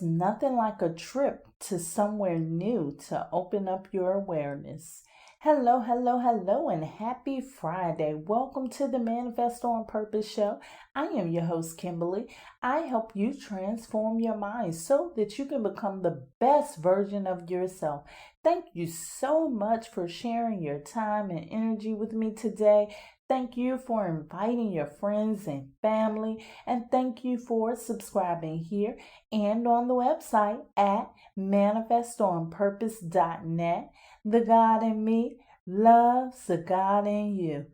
There's nothing like a trip to somewhere new to open up your awareness. Hello, hello, hello, and happy Friday. Welcome to the Manifest on Purpose show. I am your host, Kimberly. I help you transform your mind so that you can become the best version of yourself. Thank you so much for sharing your time and energy with me today. Thank you for inviting your friends and family, and thank you for subscribing here and on the website at manifestonpurpose.net. The God in me loves the God in you.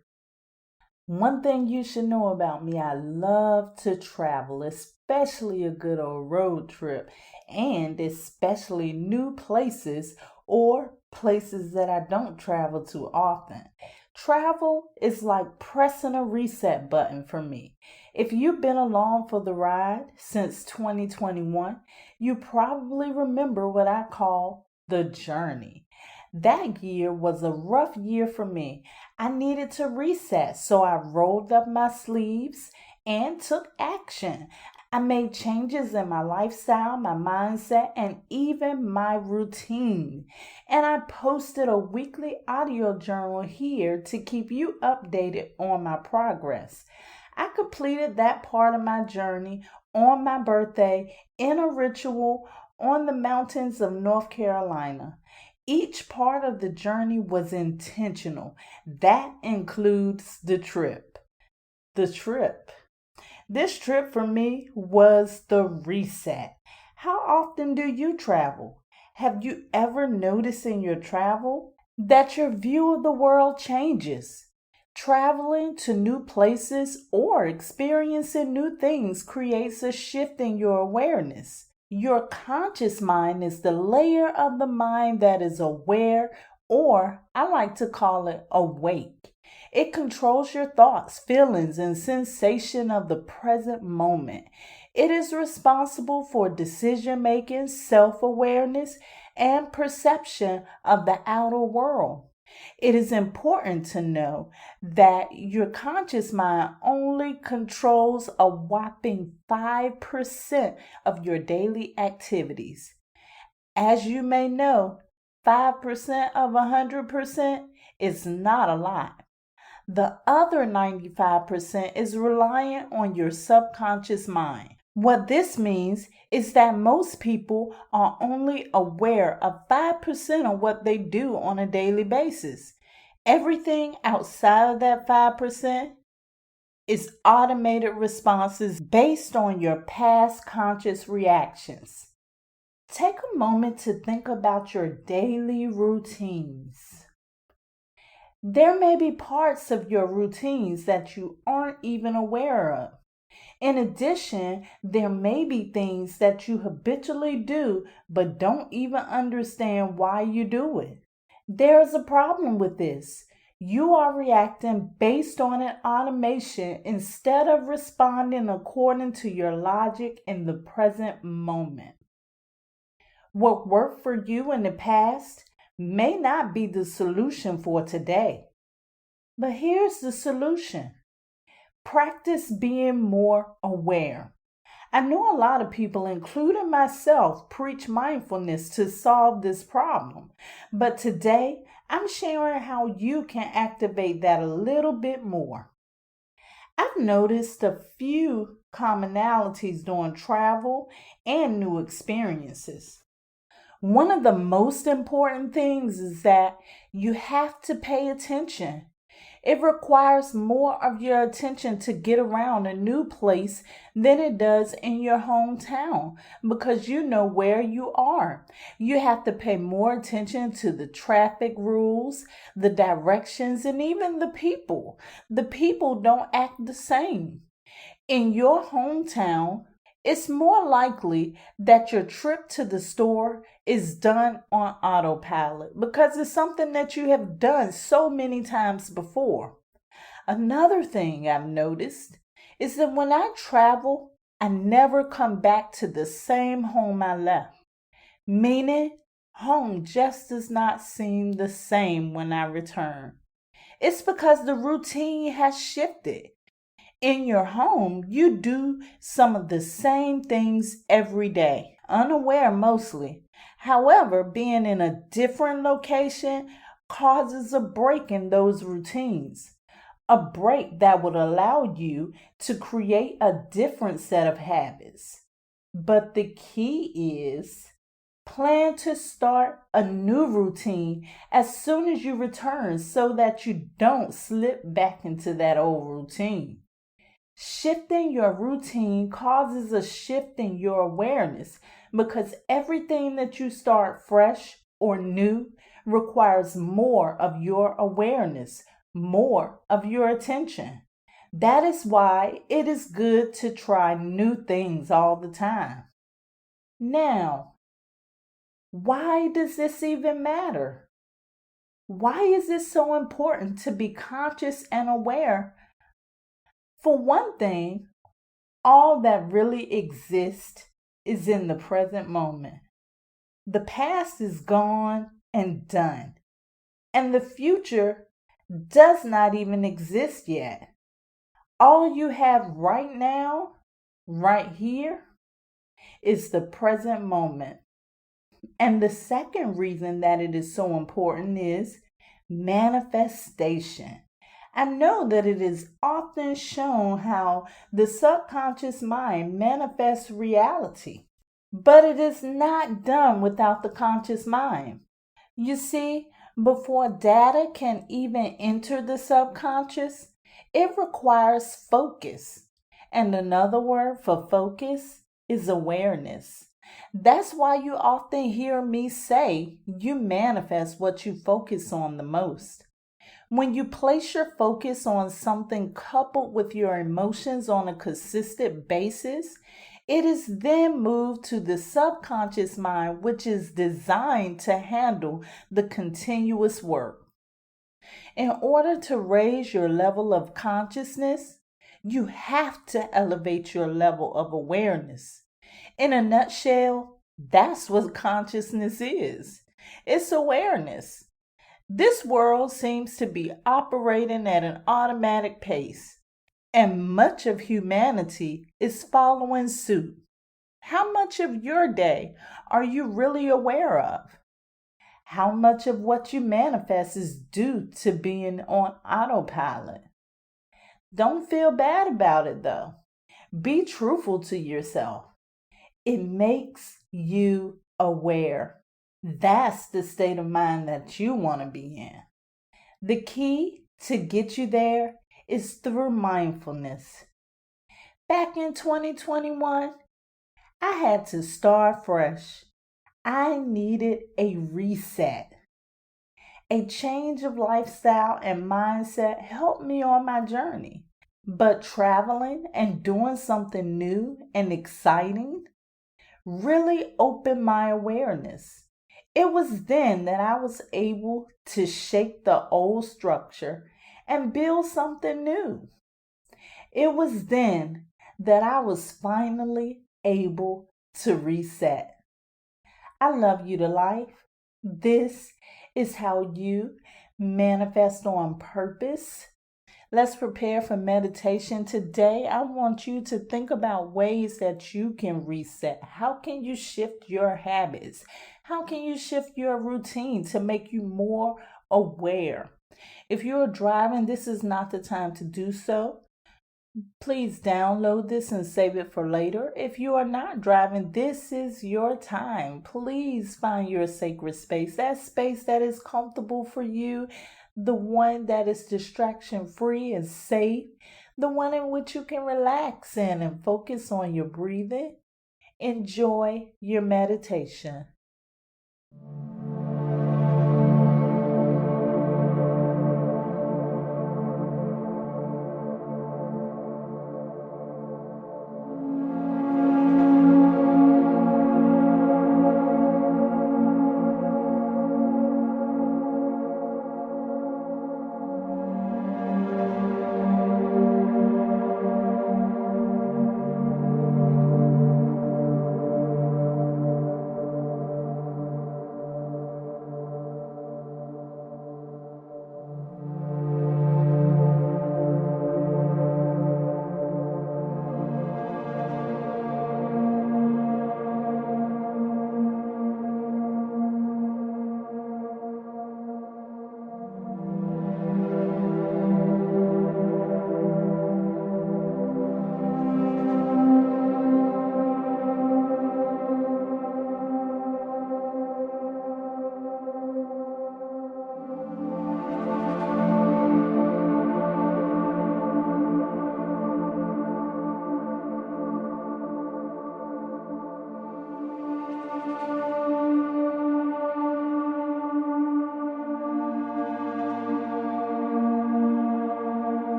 One thing you should know about me, I love to travel, especially a good old road trip, and especially new places or places that I don't travel to often. Travel is like pressing a reset button for me. If you've been along for the ride since 2021, you probably remember what I call the journey. That year was a rough year for me. I needed to reset, so I rolled up my sleeves and took action. I made changes in my lifestyle, my mindset, and even my routine. And I posted a weekly audio journal here to keep you updated on my progress. I completed that part of my journey on my birthday in a ritual on the mountains of North Carolina. Each part of the journey was intentional. That includes the trip. This trip for me was the reset. How often do you travel? Have you ever noticed in your travel that your view of the world changes? Traveling to new places or experiencing new things creates a shift in your awareness. Your conscious mind is the layer of the mind that is aware, or I like to call it awake. It controls your thoughts, feelings, and sensation of the present moment. It is responsible for decision making, self-awareness, and perception of the outer world. It is important to know that your conscious mind only controls a whopping 5% of your daily activities. As you may know, 5% of 100% is not a lot. The other 95% is reliant on your subconscious mind. What this means is that most people are only aware of 5% of what they do on a daily basis. Everything outside of that 5% is automated responses based on your past conscious reactions. Take a moment to think about your daily routines. There may be parts of your routines that you aren't even aware of. In addition, there may be things that you habitually do but don't even understand why you do it. There is a problem with this. You are reacting based on an automation instead of responding according to your logic in the present moment. What worked for you in the past may not be the solution for today. But here's the solution. Practice being more aware. I know a lot of people, including myself, preach mindfulness to solve this problem. But today, I'm sharing how you can activate that a little bit more. I've noticed a few commonalities during travel and new experiences. One of the most important things is that you have to pay attention. It requires more of your attention to get around a new place than it does in your hometown because you know where you are. You have to pay more attention to the traffic rules, the directions, and even the people. The people don't act the same. In your hometown, it's more likely that your trip to the store is done on autopilot because it's something that you have done so many times before. Another thing I've noticed is that when I travel, I never come back to the same home I left. Meaning, home just does not seem the same when I return. It's because the routine has shifted. In your home, you do some of the same things every day. unaware mostly. However, being in a different location causes a break in those routines, a break that would allow you to create a different set of habits. But the key is plan to start a new routine as soon as you return so that you don't slip back into that old routine. Shifting your routine causes a shift in your awareness because everything that you start fresh or new requires more of your awareness, more of your attention. That is why it is good to try new things all the time. Now, why does this even matter? Why is it so important to be conscious and aware? For one thing, all that really exists is in the present moment. The past is gone and done, and the future does not even exist yet. All you have right now, right here, is the present moment. And the second reason that it is so important is manifestation. I know that it is often shown how the subconscious mind manifests reality, but it is not done without the conscious mind. You see, before data can even enter the subconscious, it requires focus. And another word for focus is awareness. That's why you often hear me say you manifest what you focus on the most. When you place your focus on something coupled with your emotions on a consistent basis, it is then moved to the subconscious mind, which is designed to handle the continuous work. In order to raise your level of consciousness, you have to elevate your level of awareness. In a nutshell, that's what consciousness is. It's awareness. This world seems to be operating at an automatic pace, and much of humanity is following suit. How much of your day are you really aware of? How much of what you manifest is due to being on autopilot? Don't feel bad about it though. Be truthful to yourself. It makes you aware. That's the state of mind that you want to be in. The key to get you there is through mindfulness. Back in 2021, I had to start fresh. I needed a reset. A change of lifestyle and mindset helped me on my journey. But traveling and doing something new and exciting really opened my awareness. It was then that I was able to shake the old structure and build something new. It was then that I was finally able to reset. I love you to life. This is how you manifest on purpose. Let's prepare for meditation today. I want you to think about ways that you can reset. How can you shift your habits? How can you shift your routine to make you more aware? If you're driving, this is not the time to do so. Please download this and save it for later. If you are not driving, this is your time. Please find your sacred space, that space that is comfortable for you, the one that is distraction free and safe, the one in which you can relax in and focus on your breathing. Enjoy your meditation.